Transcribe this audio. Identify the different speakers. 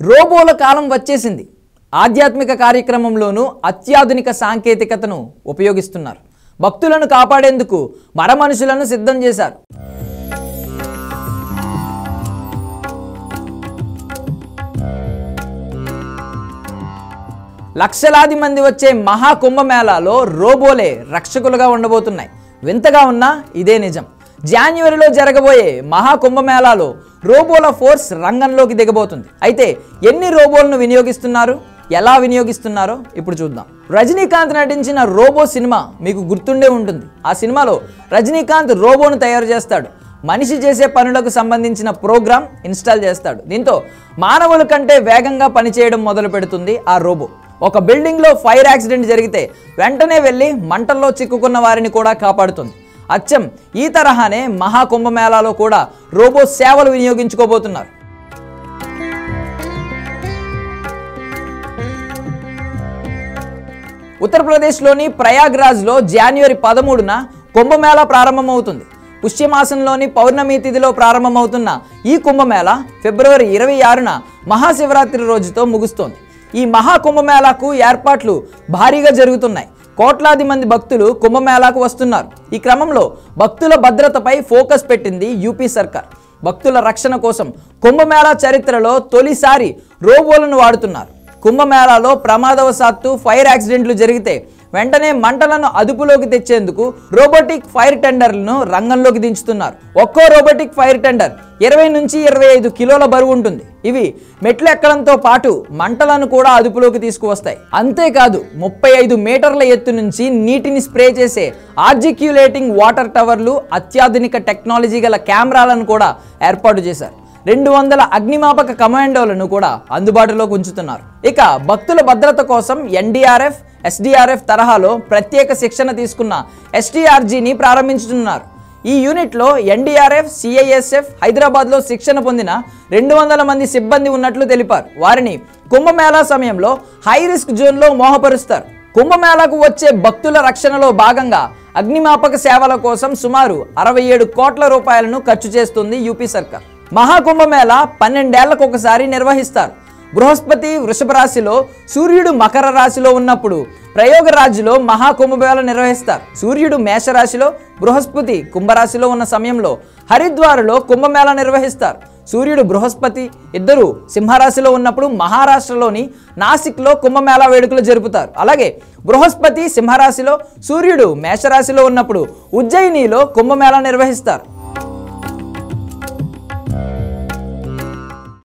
Speaker 1: రోబోల కాలం వచ్చేసింది. ఆధ్యాత్మిక కార్యక్రమంలోనూ అత్యాధునిక సాంకేతికతను ఉపయోగిస్తున్నారు. భక్తులను కాపాడేందుకు మరమనుషులను సిద్ధం చేశారు. లక్షలాది మంది వచ్చే మహాకుంభమేళాలో రోబోలే రక్షకులుగా ఉండబోతున్నాయి. వింతగా ఉన్నా ఇదే నిజం. జనవరిలో జరగబోయే మహాకుంభమేళాలో రోబోల ఫోర్స్ రంగంలోకి దిగబోతుంది. అయితే ఎన్ని రోబోలను వినియోగిస్తున్నారు, ఎలా వినియోగిస్తున్నారో ఇప్పుడు చూద్దాం. రజనీకాంత్ నటించిన రోబో సినిమా మీకు గుర్తుండే ఉంటుంది. ఆ సినిమాలో రజనీకాంత్ రోబోను తయారు చేస్తాడు. మనిషి చేసే పనులకు సంబంధించిన ప్రోగ్రామ్ ఇన్స్టాల్ చేస్తాడు. దీంతో మానవుల కంటే వేగంగా పనిచేయడం మొదలు పెడుతుంది ఆ రోబో. ఒక బిల్డింగ్లో ఫైర్ యాక్సిడెంట్ జరిగితే వెంటనే వెళ్ళి మంటల్లో చిక్కుకున్న వారిని కూడా కాపాడుతుంది. అచ్చం ఈ తరహానే మహాకుంభమేళాలో కూడా రోబో సేవలు వినియోగించుకోబోతున్నారు. ఉత్తరప్రదేశ్లోని ప్రయాగ్రాజ్లో జనవరి 13న కుంభమేళా ప్రారంభమవుతుంది. పుష్యమాసంలోని పౌర్ణమి తిథిలో ప్రారంభమవుతున్న ఈ కుంభమేళా ఫిబ్రవరి 26న మహాశివరాత్రి రోజుతో ముగుస్తోంది. ఈ మహాకుంభమేళాకు ఏర్పాట్లు భారీగా జరుగుతున్నాయి. కోట్లాది మంది భక్తులు కుంభమేళాకు వస్తున్నారు. ఈ క్రమంలో భక్తుల భద్రతపై ఫోకస్ పెట్టింది యూపీ సర్కార్. భక్తుల రక్షణ కోసం కుంభమేళా చరిత్రలో తొలిసారి రోబోలను వాడుతున్నారు. కుంభమేళాలో ప్రమాదవశాత్తు ఫైర్ యాక్సిడెంట్లు జరిగితే వెంటనే మంటలను అదుపులోకి తెచ్చేందుకు రోబోటిక్ ఫైర్ టెండర్లను రంగంలోకి దించుతున్నారు. ఒక్కో రోబోటిక్ ఫైర్ టెండర్ 20 నుంచి 25 కిలోల బరువు ఉంటుంది. ఇవి మెట్లు ఎక్కడంతో పాటు మంటలను కూడా అదుపులోకి తీసుకువస్తాయి. అంతేకాదు 35 మీటర్ల ఎత్తు నుంచి నీటిని స్ప్రే చేసే ఆర్టిక్యులేటింగ్ వాటర్ టవర్లు, అత్యాధునిక టెక్నాలజీ గల కెమెరాలను కూడా ఏర్పాటు చేశారు. 200 అగ్నిమాపక కమాండోలను కూడా అందుబాటులోకి ఉంచుతున్నారు. ఇక భక్తుల భద్రత కోసం ఎన్డీఆర్ఎఫ్, ఎస్డీఆర్ఎఫ్ తరహాలో ప్రత్యేక శిక్షణ తీసుకున్న ఎస్టీఆర్జీని ప్రారంభించుతున్నారు. ఈ యూనిట్లో ఎన్డీఆర్ఎఫ్, సిఐఎస్ఎఫ్, హైదరాబాద్లో శిక్షణ పొందిన 200 మంది సిబ్బంది ఉన్నట్లు తెలిపారు. వారిని కుంభమేళా సమయంలో హై రిస్క్ జోన్లో మోహపరుస్తారు. కుంభమేళాకు వచ్చే భక్తుల రక్షణలో భాగంగా అగ్నిమాపక సేవల కోసం సుమారు 67 కోట్ల రూపాయలను ఖర్చు చేస్తుంది యూపీ సర్కార్. మహాకుంభమేళా 12 ఏళ్లకు ఒకసారి నిర్వహిస్తారు. బృహస్పతి వృషభ రాశిలో, సూర్యుడు మకర రాశిలో ఉన్నప్పుడు ప్రయోగరాజ్లో మహాకుంభమేళా నిర్వహిస్తారు. సూర్యుడు మేషరాశిలో, బృహస్పతి కుంభరాశిలో ఉన్న సమయంలో హరిద్వార్లో కుంభమేళా నిర్వహిస్తారు. సూర్యుడు బృహస్పతి ఇద్దరు సింహరాశిలో ఉన్నప్పుడు మహారాష్ట్రలోని నాసిక్లో కుంభమేళా వేడుకలు జరుపుతారు. అలాగే బృహస్పతి సింహరాశిలో, సూర్యుడు మేషరాశిలో ఉన్నప్పుడు ఉజ్జయినిలో కుంభమేళా నిర్వహిస్తారు.